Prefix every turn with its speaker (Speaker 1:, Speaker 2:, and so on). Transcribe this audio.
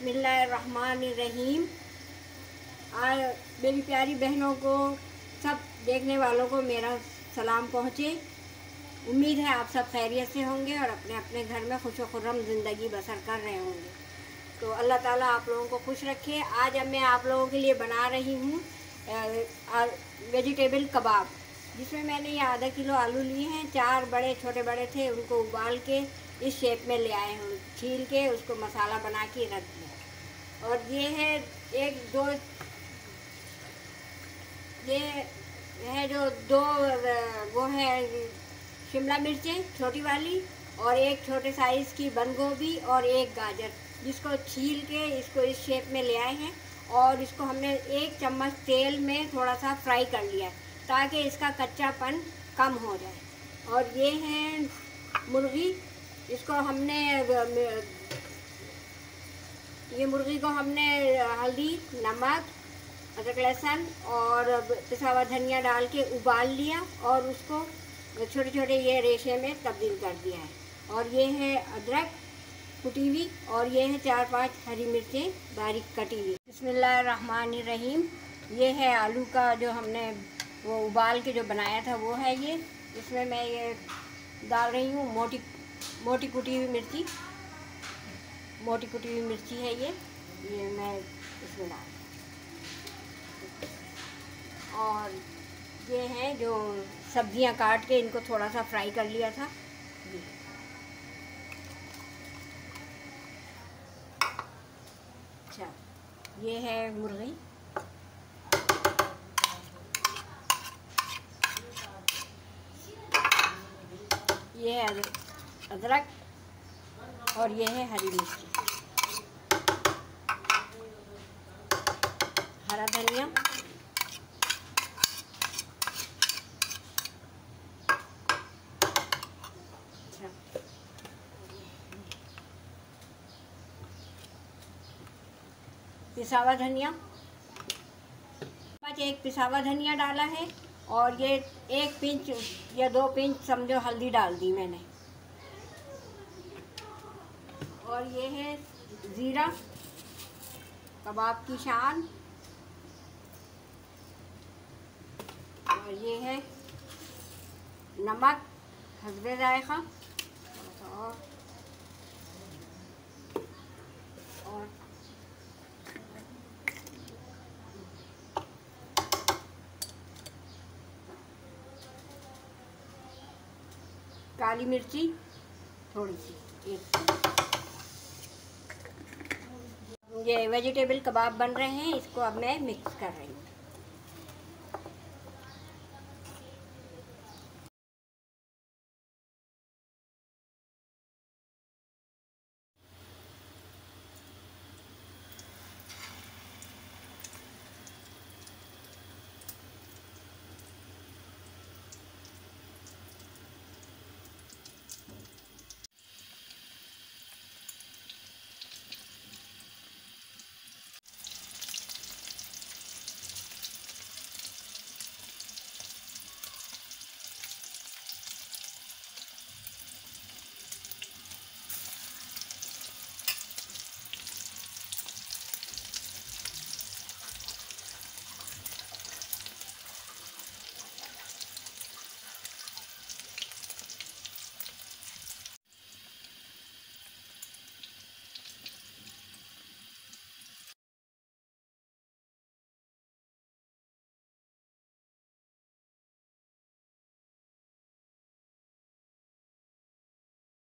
Speaker 1: बिस्मिल्लाहिर्रहमानिर्रहीम। आज मेरी प्यारी बहनों को, सब देखने वालों को मेरा सलाम पहुँचे। उम्मीद है आप सब खैरियत से होंगे और अपने अपने घर में खुश व खुर्रम ज़िंदगी बसर कर रहे होंगे। तो अल्लाह ताला आप लोगों को खुश रखे। आज अब मैं आप लोगों के लिए बना रही हूँ वेजिटेबल कबाब, जिसमें मैंने ये आधा किलो आलू लिए हैं। 4 बड़े छोटे बड़े थे, उनको उबाल के इस शेप में ले आए हूँ। छील के उसको मसाला बना के रख दिया। और ये है दो वो है शिमला मिर्चें छोटी वाली, और एक छोटे साइज़ की बंद गोभी और एक गाजर, जिसको छील के इसको इस शेप में ले आए हैं। और इसको हमने 1 चम्मच तेल में थोड़ा सा फ्राई कर लिया है, ताकि इसका कच्चापन कम हो जाए। और ये है मुर्गी, इसको हमने मुर्गी को हमने हल्दी, नमक, अदरक लहसुन और पिसा हुआ धनिया डाल के उबाल लिया और उसको छोटे छोटे ये रेशे में तब्दील कर दिया है। और ये है अदरक कुटी हुई, और ये है 4-5 हरी मिर्चें बारीक कटी हुई। बिस्मिल्लाहिर्रहमानिर्रहीम। ये है आलू का जो हमने वो उबाल के जो बनाया था, वो है ये। इसमें मैं ये डाल रही हूँ मोटी कुटी हुई मिर्ची है ये मैं इसमें डाल। और ये हैं जो सब्जियां काट के इनको थोड़ा सा फ्राई कर लिया था। अच्छा, ये है मुर्गी, ये है अदरक, और ये है हरी मिर्ची, हरा धनिया, पिसावा धनिया, एक पिसावा धनिया डाला है। और ये 1 पिंच या 2 पिंच समझो हल्दी डाल दी मैंने। और ये है ज़ीरा, कबाब की शान। और ये है नमक हस्बे ज़ायक़ा, और काली मिर्ची थोड़ी सी। ये वेजिटेबल कबाब बन रहे हैं, इसको अब मैं मिक्स कर रही हूँ।